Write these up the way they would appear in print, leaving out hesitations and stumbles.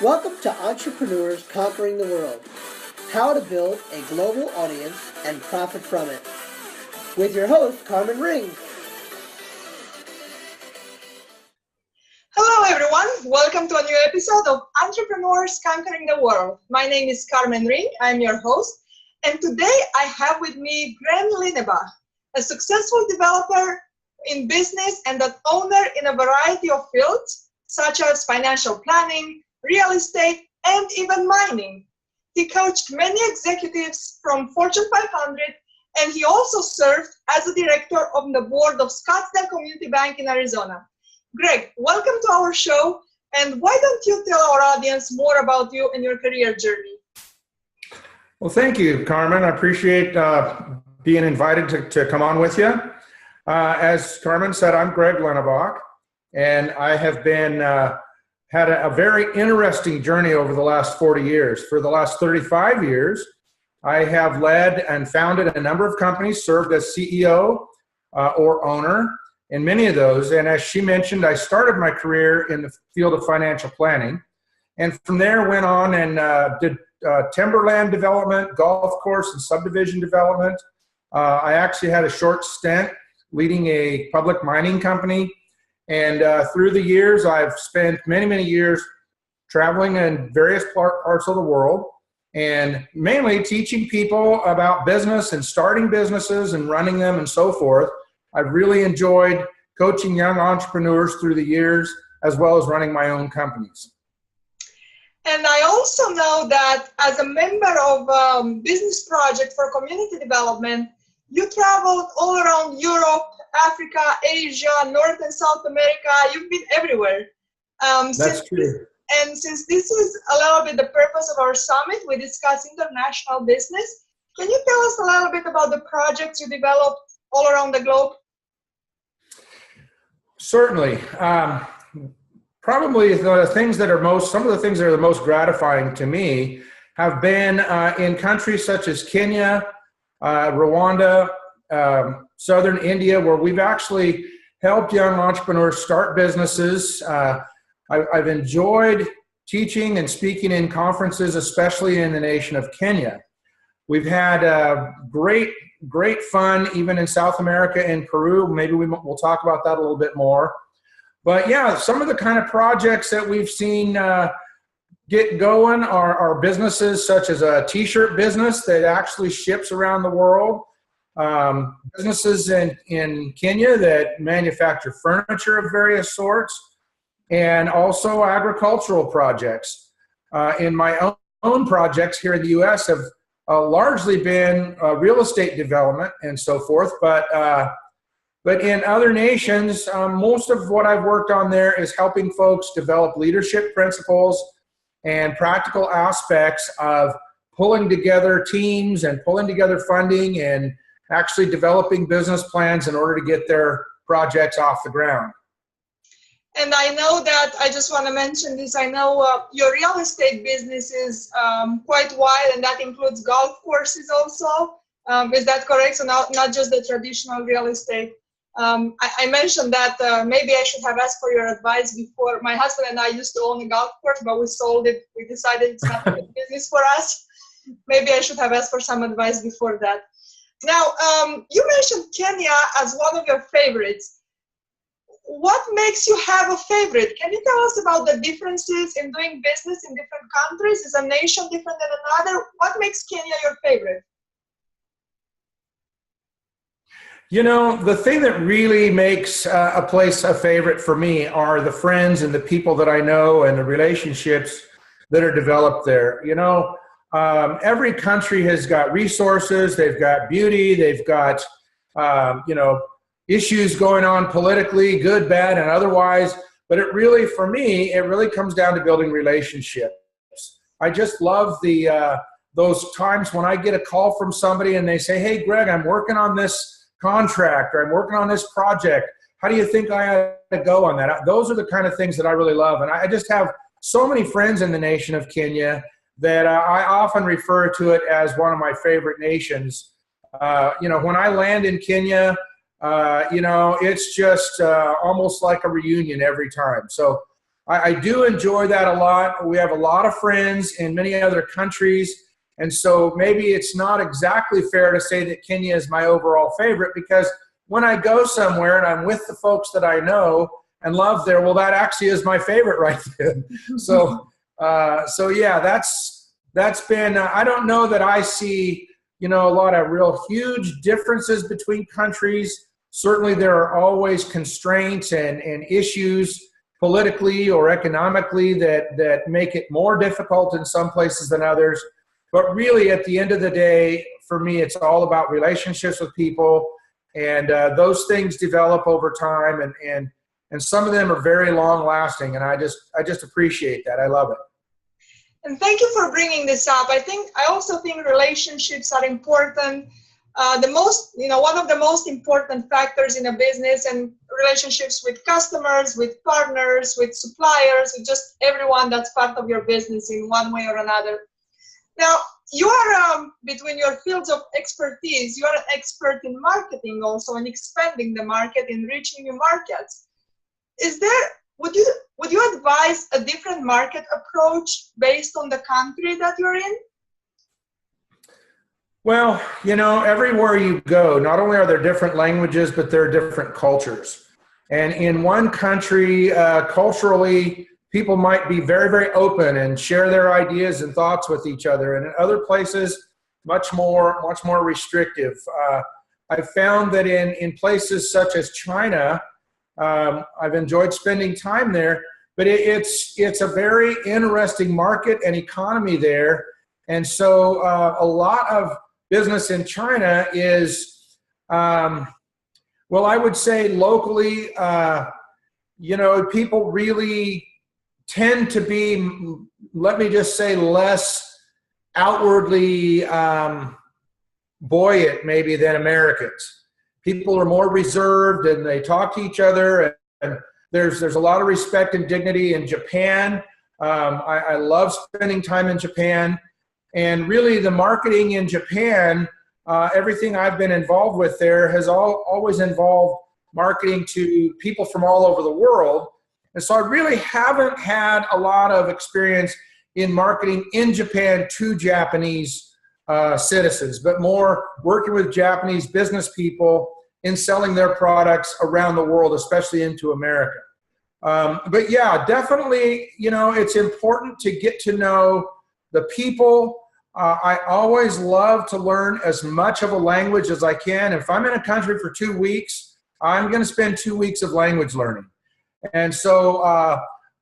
Welcome to Entrepreneurs Conquering the World, how to build a global audience and profit from it. With your host, Carmen Ring. Hello everyone, welcome to a new episode of Entrepreneurs Conquering the World. My name is Carmen Ring, I'm your host, and today I have with me Greg Linnebach, a successful developer in business and an owner in a variety of fields, such as financial planning, real estate, and even mining. He coached many executives from Fortune 500, and he also served as a director of the board of Scottsdale Community Bank in Arizona. Greg, welcome to our show, and why don't you tell our audience more about you and your career journey? Well, thank you, Carmen. I appreciate being invited to come on with you. As Carmen said, I'm Greg Linnebach, and I have been had a very interesting journey over the last 40 years. For the last 35 years, I have led and founded a number of companies, served as CEO or owner in many of those. And as she mentioned, I started my career in the field of financial planning. And from there went on and did timberland development, golf course and subdivision development. I actually had a short stint leading a public mining company. And through the years, I've spent many years traveling in various parts of the world and mainly teaching people about business and starting businesses and running them and so forth. I've really enjoyed coaching young entrepreneurs through the years, as well as running my own companies. And I also know that as a member of Business Project for Community Development, you traveled all around Europe, Africa, Asia, North and South America. You've been everywhere. That's true. Since this is a little bit the purpose of our summit, we discuss international business. Can you tell us a little bit about the projects you developed all around the globe? Certainly. Probably some of the things that are the most gratifying to me have been in countries such as Kenya, Rwanda, Southern India, where we've actually helped young entrepreneurs start businesses. I've enjoyed teaching and speaking in conferences, especially in the nation of Kenya. We've had great fun even in South America and Peru. Maybe we'll talk about that a little bit more. But yeah, some of the kind of projects that we've seen get going are businesses such as a t-shirt business that actually ships around the world. Businesses in Kenya that manufacture furniture of various sorts, and also agricultural projects. In my own projects here in the U.S. have largely been real estate development and so forth, but in other nations, most of what I've worked on there is helping folks develop leadership principles and practical aspects of pulling together teams and pulling together funding and actually developing business plans in order to get their projects off the ground. And I know that, I just want to mention this, I know your real estate business is quite wide, and that includes golf courses also. Is that correct? So not just the traditional real estate. I mentioned that maybe I should have asked for your advice before. My husband and I used to own a golf course, but we sold it. We decided it's not a good business for us. Maybe I should have asked for some advice before that. Now, you mentioned Kenya as one of your favorites. What makes you have a favorite? Can you tell us about the differences in doing business in different countries? Is a nation different than another? What makes Kenya your favorite? You know, the thing that really makes a place a favorite for me are the friends and the people that I know and the relationships that are developed there. You know, every country has got resources, they've got beauty, they've got, issues going on politically, good, bad, and otherwise. But it really, for me, it really comes down to building relationships. I just love those times when I get a call from somebody and they say, hey, Greg, I'm working on this contract or I'm working on this project. How do you think I ought to go on that? Those are the kind of things that I really love. And I just have so many friends in the nation of Kenya that I often refer to it as one of my favorite nations. When I land in Kenya, it's just almost like a reunion every time. So I do enjoy that a lot. We have a lot of friends in many other countries. And so maybe it's not exactly fair to say that Kenya is my overall favorite, because when I go somewhere and I'm with the folks that I know and love there, well, that actually is my favorite right then. So yeah, that's been, I don't know that I see, a lot of real huge differences between countries. Certainly there are always constraints and issues politically or economically that make it more difficult in some places than others. But really, at the end of the day, for me, it's all about relationships with people, and those things develop over time, and some of them are very long lasting, and I just appreciate that. I love it. And thank you for bringing this up. I also think relationships are important. One of the most important factors in a business, and relationships with customers, with partners, with suppliers, with just everyone that's part of your business in one way or another. Now, you are, between your fields of expertise, you are an expert in marketing also, and expanding the market, in reaching new markets. Would you advise a different market approach based on the country that you're in? Well, everywhere you go, not only are there different languages, but there are different cultures. And in one country, culturally, people might be very, very open and share their ideas and thoughts with each other. And in other places, much more restrictive. I found that in places such as China, I've enjoyed spending time there, but it's a very interesting market and economy there. And so a lot of business in China is, well, I would say locally, people really tend to be, let me just say, less outwardly buoyant maybe than Americans. People are more reserved and they talk to each other, and there's a lot of respect and dignity in Japan. I love spending time in Japan, and really the marketing in Japan, everything I've been involved with there has always involved marketing to people from all over the world. And so I really haven't had a lot of experience in marketing in Japan to Japanese citizens, but more working with Japanese business people in selling their products around the world, especially into America. But yeah, definitely, it's important to get to know the people. I always love to learn as much of a language as I can. If I'm in a country for 2 weeks, I'm going to spend 2 weeks of language learning. And so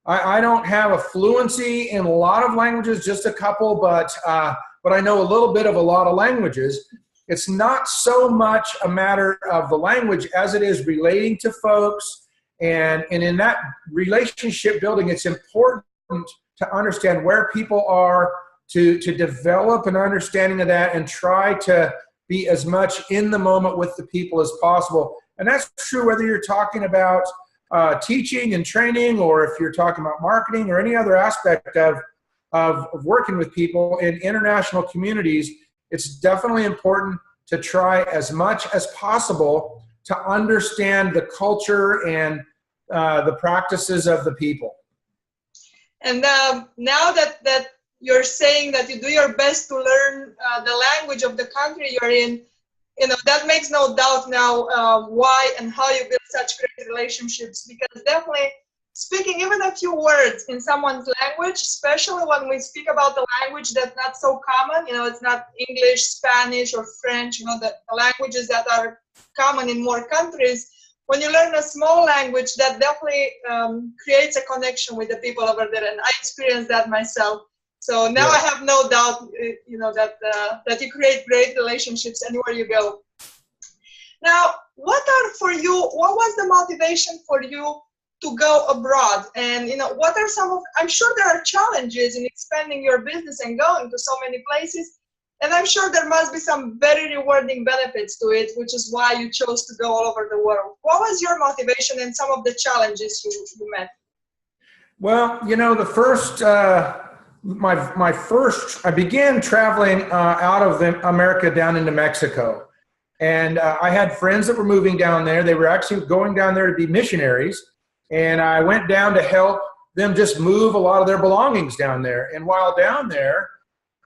I don't have a fluency in a lot of languages, just a couple, but I know a little bit of a lot of languages. It's not so much a matter of the language as it is relating to folks. And in that relationship building, it's important to understand where people are, to develop an understanding of that, and try to be as much in the moment with the people as possible. And that's true whether you're talking about teaching and training, or if you're talking about marketing or any other aspect of working with people in international communities. It's definitely important to try as much as possible to understand the culture and the practices of the people. And now that you're saying that you do your best to learn the language of the country you're in, that makes no doubt now why and how you build such great relationships. Because definitely speaking even a few words in someone's language, especially when we speak about the language that's not so common, it's not English, Spanish, or French, the languages that are common in more countries. When you learn a small language, that definitely creates a connection with the people over there. And I experienced that myself. So now I have no doubt, that you create great relationships anywhere you go. Now, what was the motivation for you to go abroad? And, what are I'm sure there are challenges in expanding your business and going to so many places. And I'm sure there must be some very rewarding benefits to it, which is why you chose to go all over the world. What was your motivation and some of the challenges you met? Well, the first, I began traveling out of America down into Mexico. And I had friends that were moving down there. They were actually going down there to be missionaries. And I went down to help them just move a lot of their belongings down there. And while down there,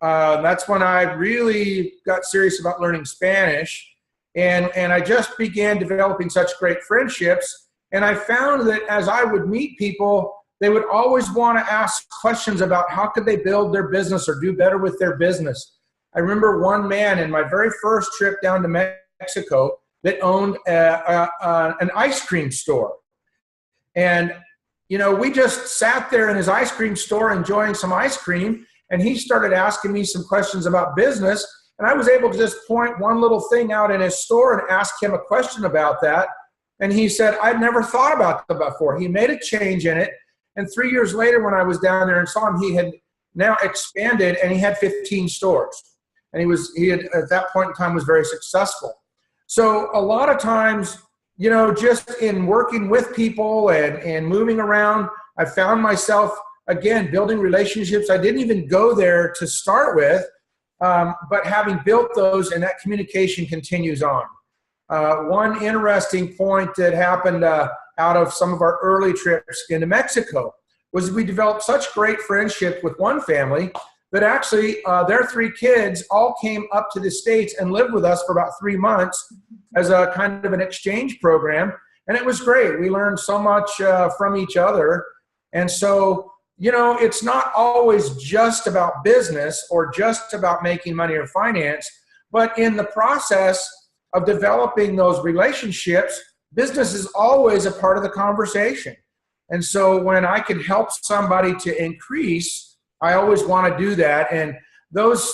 that's when I really got serious about learning Spanish. And I just began developing such great friendships. And I found that as I would meet people, they would always want to ask questions about how could they build their business or do better with their business. I remember one man in my very first trip down to Mexico that owned an ice cream store. And, you know, we just sat there in his ice cream store enjoying some ice cream, and he started asking me some questions about business. And I was able to just point one little thing out in his store and ask him a question about that. And he said, I'd never thought about that before. He made a change in it. And 3 years later, when I was down there and saw him, he had now expanded and he had 15 stores. And he had at that point in time was very successful. So a lot of times, you know, just in working with people and moving around, I found myself, again, building relationships. I didn't even go there to start with, but having built those, and that communication continues on. One interesting point that happened out of some of our early trips into Mexico was we developed such great friendship with one family that actually their 3 kids all came up to the States and lived with us for about 3 months as a kind of an exchange program. And it was great. We learned so much from each other. And so, you know, it's not always just about business or just about making money or finance, but in the process of developing those relationships, business is always a part of the conversation. And so when I can help somebody to increase, I always want to do that. And those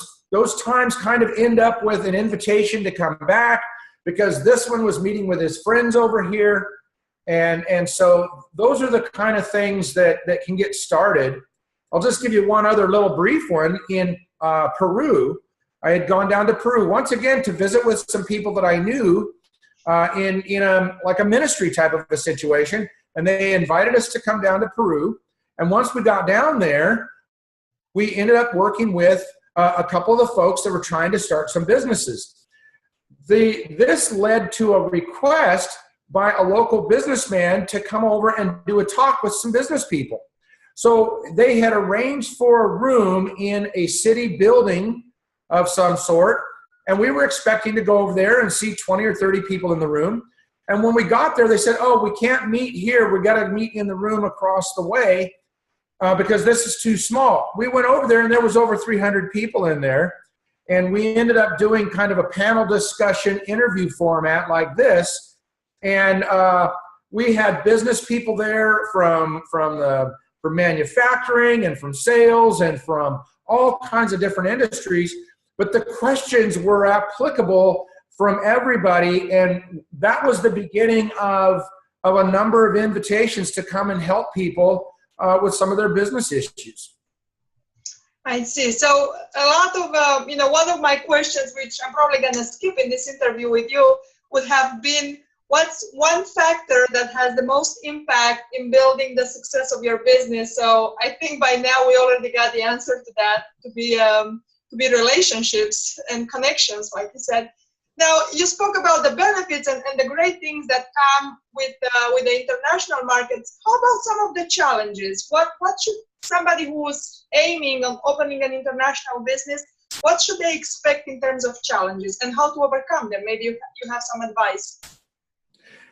times kind of end up with an invitation to come back, because this one was meeting with his friends over here. And so those are the kind of things that can get started. I'll just give you one other little brief one. In Peru, I had gone down to Peru once again to visit with some people that I knew in a ministry type of a situation. And they invited us to come down to Peru. And once we got down there, we ended up working with a couple of the folks that were trying to start some businesses. This led to a request by a local businessman to come over and do a talk with some business people. So they had arranged for a room in a city building of some sort, and we were expecting to go over there and see 20 or 30 people in the room. And when we got there, they said, oh, we can't meet here. We got to meet in the room across the way because this is too small. We went over there, and there was over 300 people in there. And we ended up doing kind of a panel discussion interview format like this. And we had business people there from manufacturing and from sales and from all kinds of different industries. But the questions were applicable from everybody. And that was the beginning of a number of invitations to come and help people with some of their business issues. I see. So a lot of, one of my questions, which I'm probably going to skip in this interview with you, would have been, what's one factor that has the most impact in building the success of your business? So I think by now we already got the answer to that, to be relationships and connections, like you said. Now, you spoke about the benefits and the great things that come with the international markets. How about some of the challenges? What should somebody who's aiming on opening an international business, what should they expect in terms of challenges and how to overcome them? Maybe you have some advice.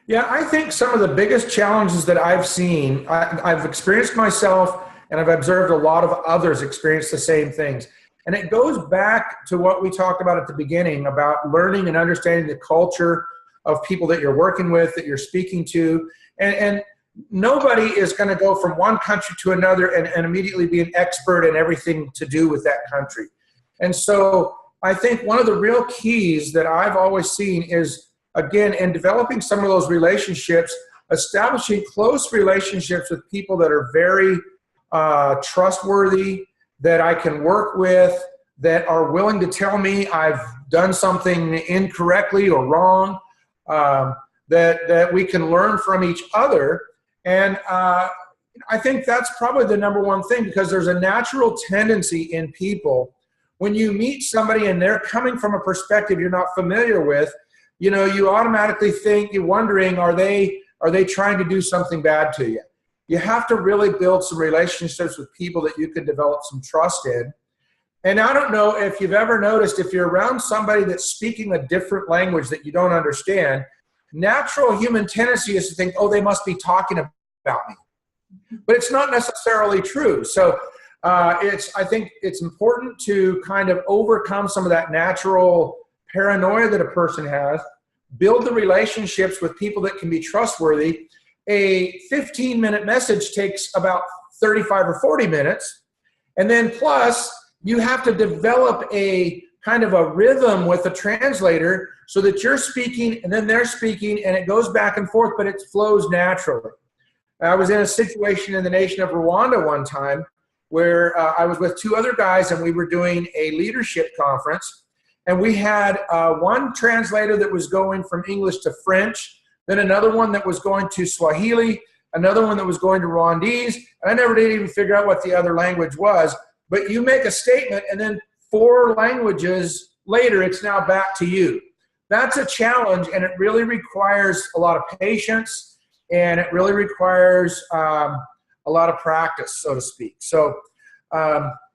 Yeah, I think some of the biggest challenges that I've seen, I've experienced myself, and I've observed a lot of others experience the same things. And it goes back to what we talked about at the beginning about learning and understanding the culture of people that you're working with, that you're speaking to. And nobody is going to go from one country to another and immediately be an expert in everything to do with that country. And so I think one of the real keys that I've always seen is, again, in developing some of those relationships, establishing close relationships with people that are very trustworthy, that I can work with, that are willing to tell me I've done something incorrectly or wrong, that we can learn from each other. And I think that's probably the number one thing, because there's a natural tendency in people when you meet somebody and they're coming from a perspective you're not familiar with, you automatically think, you're wondering, are they trying to do something bad to you? you have to really build some relationships with people that you can develop some trust in. And I don't know if you've ever noticed, if you're around somebody that's speaking a different language that you don't understand, natural human tendency is to think, oh, they must be talking about me. But it's not necessarily true. So I think it's important to kind of overcome some of that natural paranoia that a person has, build the relationships with people that can be trustworthy. A 15-minute message takes about 35 or 40 minutes. And then plus, you have to develop a kind of a rhythm with the translator so that you're speaking and then they're speaking and it goes back and forth, but it flows naturally. I was in a situation in the nation of Rwanda one time where I was with two other guys and we were doing a leadership conference. And we had one translator that was going from English to French, then another one that was going to Swahili, another one that was going to Rwandese. And I never did even figure out what the other language was. But you make a statement, and then 4 languages later, it's now back to you. That's a challenge, and it really requires a lot of patience, and it really requires a lot of practice, so to speak. So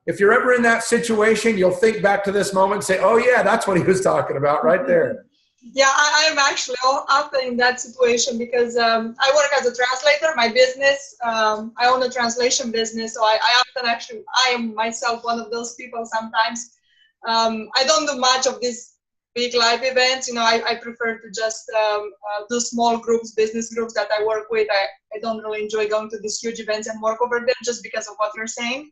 if you're ever in that situation, you'll think back to this moment and say, oh, yeah, that's what he was talking about right there. Yeah, I'm actually often in that situation because I work as a translator. My business, I own a translation business, so I am myself one of those people sometimes. I don't do much of these big live events. I prefer to just do small groups, business groups that I work with. I don't really enjoy going to these huge events and work over there just because of what you're saying.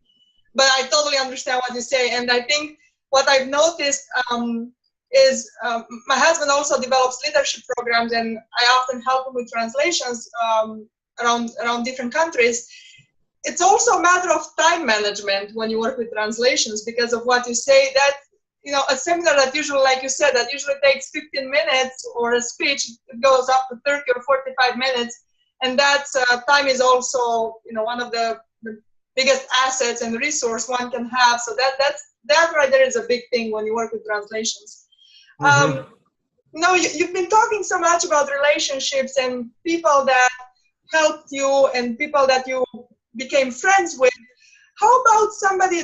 But I totally understand what you say. And I think what I've noticed is my husband also develops leadership programs, and I often help him with translations around different countries. It's also a matter of time management when you work with translations because of what you say. That a seminar that usually, like you said, that usually takes 15 minutes, or a speech, it goes up to 30 or 45 minutes, and that time is also one of the biggest assets and resource one can have. So that right there is a big thing when you work with translations. You've been talking so much about relationships and people that helped you and people that you became friends with. How about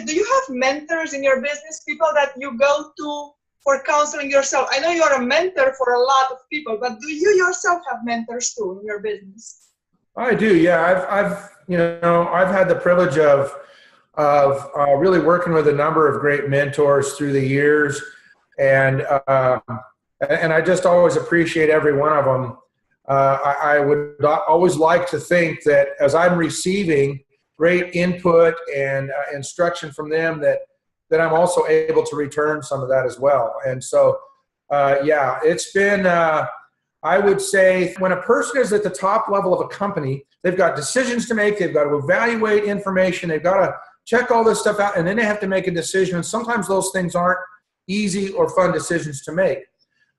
do you have mentors in your business, people that you go to for counseling yourself? I know you're a mentor for a lot of people, but do you yourself have mentors too in your business? I do, yeah. I've had the privilege of really working with a number of great mentors through the years. And I just always appreciate every one of them. I would always like to think that as I'm receiving great input and instruction from them, that I'm also able to return some of that as well. And so, it's been, I would say, when a person is at the top level of a company, they've got decisions to make, they've got to evaluate information, they've got to check all this stuff out, and then they have to make a decision. And sometimes those things aren't easy or fun decisions to make.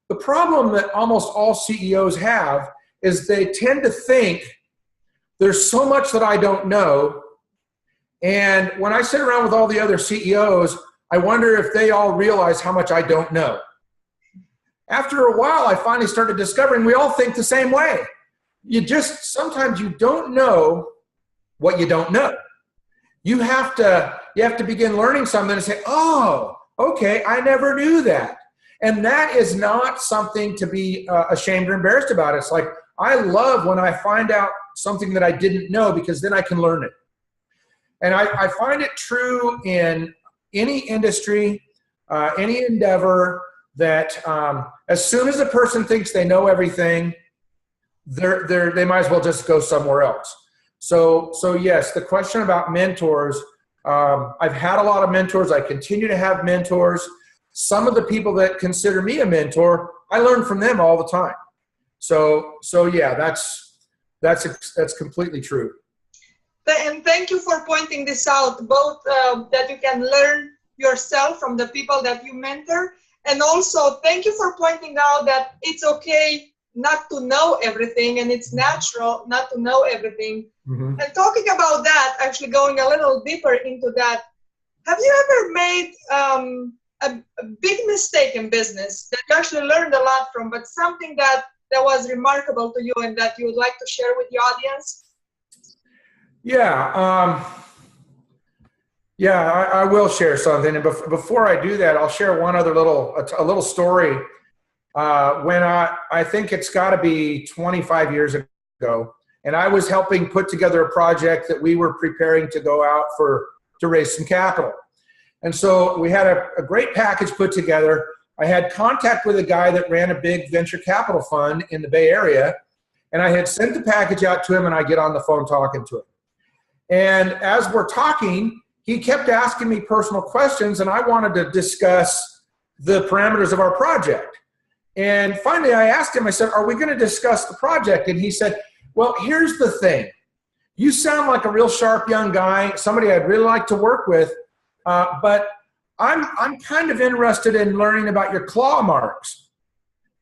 The problem that almost all CEOs have is they tend to think there's so much that I don't know. And when I sit around with all the other CEOs, I wonder if they all realize how much I don't know. After a while, I finally started discovering we all think the same way. Sometimes you don't know what you don't know. You have to begin learning something and say, oh, okay, I never knew that. And that is not something to be ashamed or embarrassed about. It's like, I love when I find out something that I didn't know, because then I can learn it. And I find it true in any industry, any endeavor, that as soon as a person thinks they know everything, they might as well just go somewhere else. So yes, the question about mentors, I've had a lot of mentors. I continue to have mentors. Some of the people that consider me a mentor, I learn from them all the time. So yeah, that's completely true. And thank you for pointing this out, both that you can learn yourself from the people that you mentor, and also thank you for pointing out that it's okay not to know everything, and it's natural not to know everything. Mm-hmm. And talking about that, actually going a little deeper into that, have you ever made a big mistake in business that you actually learned a lot from, but something that was remarkable to you and that you would like to share with the audience? Yeah. I will share something. And before I do that, I'll share one other a little story. When I think it's got to be 25 years ago, and I was helping put together a project that we were preparing to go out to raise some capital. And so we had a great package put together. I had contact with a guy that ran a big venture capital fund in the Bay Area, and I had sent the package out to him, and I get on the phone talking to him. And as we're talking, he kept asking me personal questions, and I wanted to discuss the parameters of our project. And finally, I asked him, I said, are we going to discuss the project? And he said, well, here's the thing. You sound like a real sharp young guy, somebody I'd really like to work with, but I'm kind of interested in learning about your claw marks.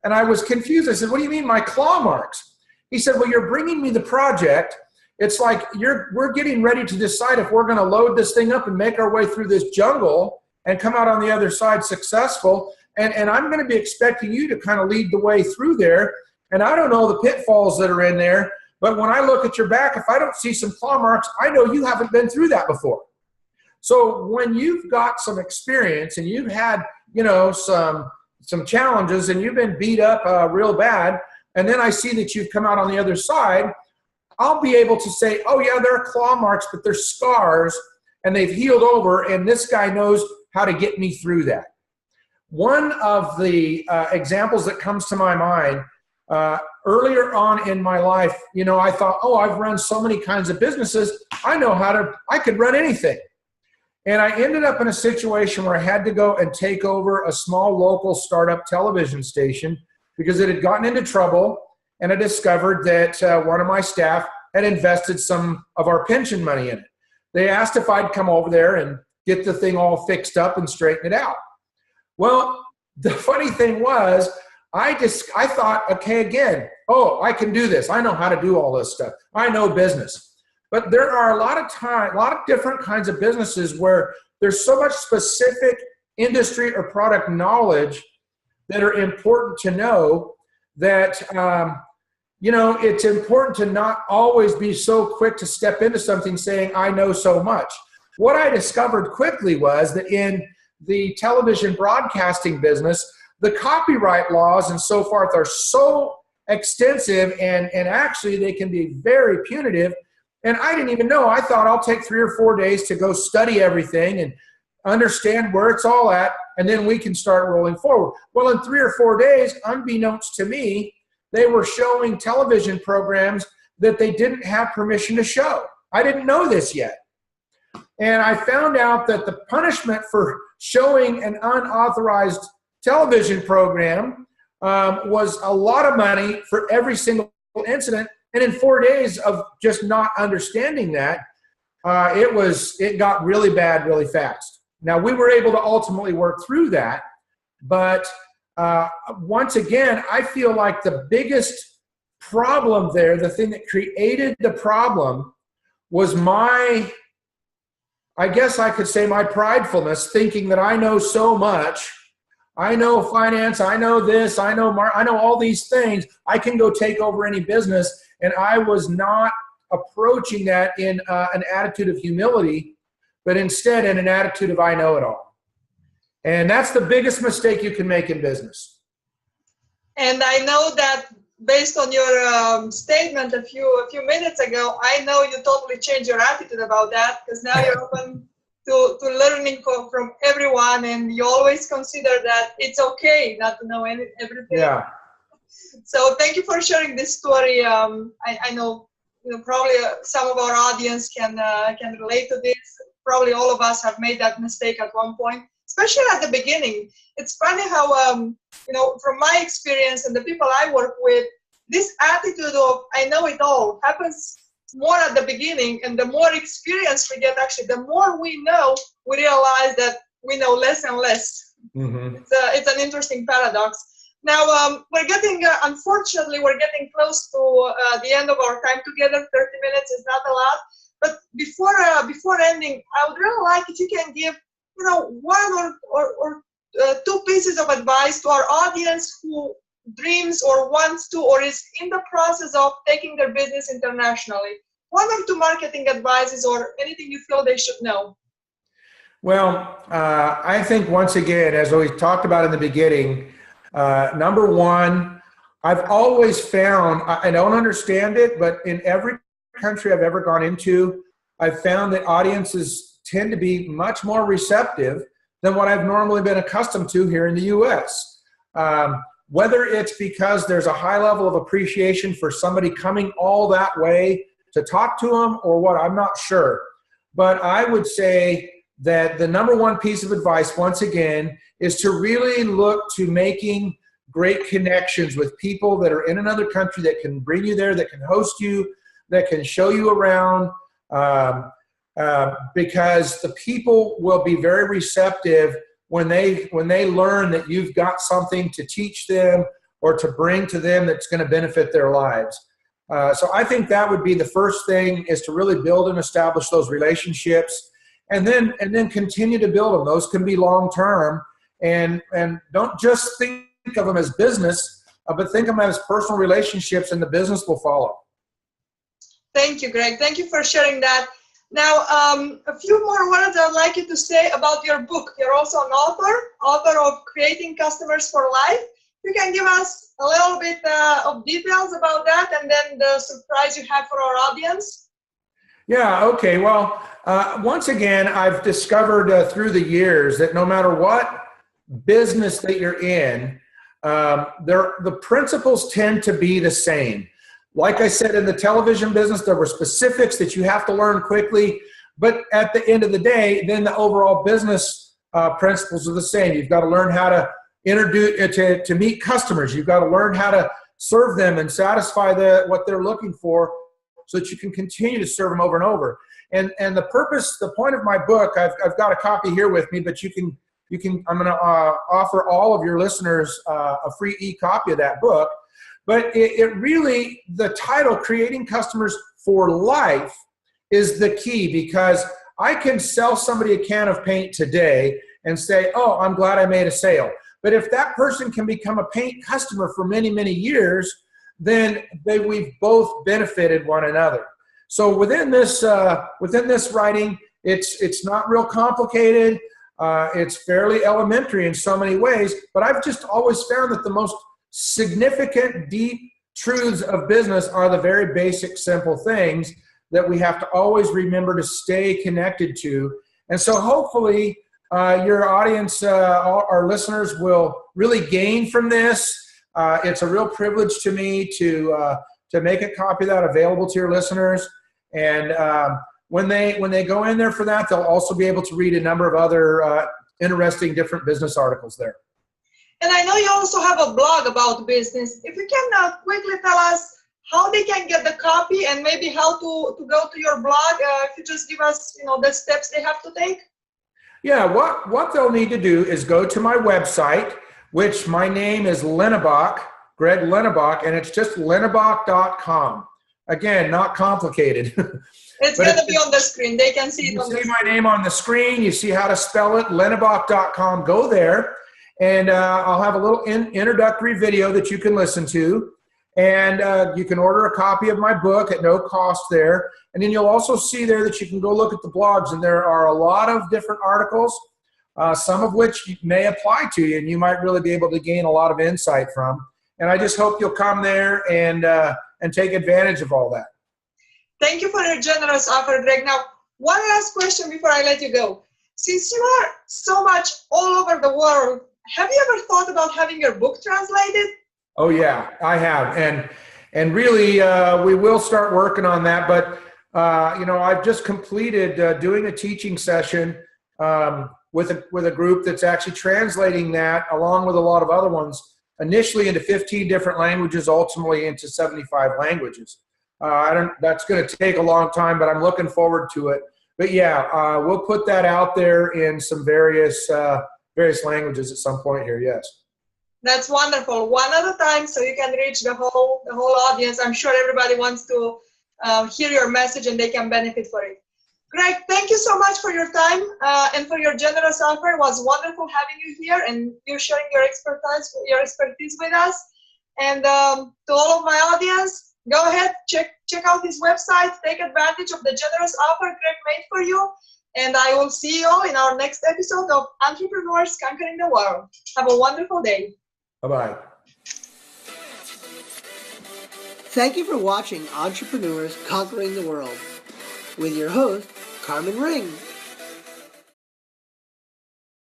And I was confused. I said, what do you mean my claw marks? He said, well, you're bringing me the project. It's like we're getting ready to decide if we're going to load this thing up and make our way through this jungle and come out on the other side successful. And I'm going to be expecting you to kind of lead the way through there. And I don't know the pitfalls that are in there, but when I look at your back, if I don't see some claw marks, I know you haven't been through that before. So when you've got some experience and you've had, some challenges and you've been beat up real bad, and then I see that you've come out on the other side, I'll be able to say, oh yeah, there are claw marks, but they're scars and they've healed over, and this guy knows how to get me through that. One of the examples that comes to my mind, earlier on in my life, I thought, oh, I've run so many kinds of businesses, I could run anything. And I ended up in a situation where I had to go and take over a small local startup television station because it had gotten into trouble, and I discovered that one of my staff had invested some of our pension money in it. They asked if I'd come over there and get the thing all fixed up and straighten it out. Well, the funny thing was, I thought, okay, again, oh, I can do this. I know how to do all this stuff. I know business. But there are a lot of different kinds of businesses where there's so much specific industry or product knowledge that are important to know that, it's important to not always be so quick to step into something saying, I know so much. What I discovered quickly was that in the television broadcasting business, the copyright laws and so forth are so extensive, and actually they can be very punitive. And I didn't even know. I thought I'll take 3 or 4 days to go study everything and understand where it's all at, and then we can start rolling forward. Well, in 3 or 4 days, unbeknownst to me, they were showing television programs that they didn't have permission to show. I didn't know this yet. And I found out that the punishment for showing an unauthorized television program was a lot of money for every single incident. And in 4 days of just not understanding that, it got really bad really fast. Now, we were able to ultimately work through that, but once again, I feel like the biggest problem there, the thing that created the problem, was my pridefulness, thinking that I know so much. I know finance, I know this, I know all these things. I can go take over any business. And I was not approaching that in an attitude of humility, but instead in an attitude of I know it all. And that's the biggest mistake you can make in business. And I know that based on your statement a few minutes ago, I know you totally changed your attitude about that, because now you're open to learning from everyone, and you always consider that it's okay not to know everything. Yeah. So thank you for sharing this story. I know, probably some of our audience can relate to this. Probably all of us have made that mistake at one point, especially at the beginning. It's funny how, from my experience and the people I work with, this attitude of I know it all happens more at the beginning, and the more experience we get, actually, the more we know, we realize that we know less and less. Mm-hmm. It's an interesting paradox. Now, unfortunately, we're getting close to the end of our time together. 30 minutes is not a lot. But before ending, I would really like if you can give, one or two pieces of advice to our audience who dreams or wants to or is in the process of taking their business internationally. one or two marketing advices or anything you feel they should know? Well, I think once again, as we talked about in the beginning, number one, I've always found, I don't understand it, but in every country I've ever gone into, I've found that audiences tend to be much more receptive than what I've normally been accustomed to here in the US. Whether it's because there's a high level of appreciation for somebody coming all that way to talk to them or what, I'm not sure. But I would say that the number one piece of advice, once again, is to really look to making great connections with people that are in another country that can bring you there, that can host you, that can show you around, because the people will be very receptive when they learn that you've got something to teach them or to bring to them that's going to benefit their lives. So I think that would be the first thing, is to really build and establish those relationships, and then continue to build them. Those can be long term, and don't just think of them as business, but think of them as personal relationships, and the business will follow. Thank you, Greg. Thank you for sharing that. Now, a few more words I'd like you to say about your book. You're also an author of Creating Customers for Life. You can give us a little bit of details about that, and then the surprise you have for our audience. Yeah, okay. Well, once again, I've discovered through the years that no matter what business that you're in, the principles tend to be the same. Like I said, in the television business, there were specifics that you have to learn quickly, but at the end of the day, then the overall business principles are the same. You've got to learn how to introduce to meet customers. You've got to learn how to serve them and satisfy what they're looking for, so that you can continue to serve them over and over. And the point of my book, I've got a copy here with me, but I'm going to offer all of your listeners a free e-copy of that book. But it really, the title, Creating Customers for Life, is the key, because I can sell somebody a can of paint today and say, oh, I'm glad I made a sale. But if that person can become a paint customer for many, many years, then we've both benefited one another. So within this writing, it's not real complicated. It's fairly elementary in so many ways, but I've just always found that the most significant, deep truths of business are the very basic, simple things that we have to always remember to stay connected to. And so hopefully your audience, our listeners, will really gain from this. It's a real privilege to me to make a copy of that available to your listeners. And when they go in there for that, they'll also be able to read a number of other interesting different business articles there. And I know you also have a blog about business. If you can quickly tell us how they can get the copy, and maybe how to go to your blog, if you just give us the steps they have to take. Yeah, what they'll need to do is go to my website, which my name is Linnebach, Greg Linnebach, and it's just linnebach.com. Again, not complicated. It's going to be on the screen. They can see it on the screen. You see my name on the screen. You see how to spell it, linnebach.com. Go there, and I'll have a little introductory video that you can listen to. And you can order a copy of my book at no cost there. And then you'll also see there that you can go look at the blogs. And there are a lot of different articles, some of which may apply to you, and you might really be able to gain a lot of insight from. And I just hope you'll come there and take advantage of all that. Thank you for your generous offer, Greg. Now, one last question before I let you go. Since you are so much all over the world, have you ever thought about having your book translated? Oh yeah, I have, and really we will start working on that. But I've just completed doing a teaching session with a group that's actually translating that, along with a lot of other ones, initially into 15 different languages, ultimately into 75 languages. That's going to take a long time, but I'm looking forward to it. But yeah, we'll put that out there in some various languages at some point here. Yes. That's wonderful. One at a time, so you can reach the whole audience. I'm sure everybody wants to hear your message, and they can benefit for it. Greg, thank you so much for your time and for your generous offer. It was wonderful having you here and you sharing your expertise with us. And to all of my audience, go ahead, check out his website, take advantage of the generous offer Greg made for you, and I will see you in our next episode of Entrepreneurs Conquering the World. Have a wonderful day. Bye-bye. Thank you for watching Entrepreneurs Conquering the World with your host, Carmen Ring.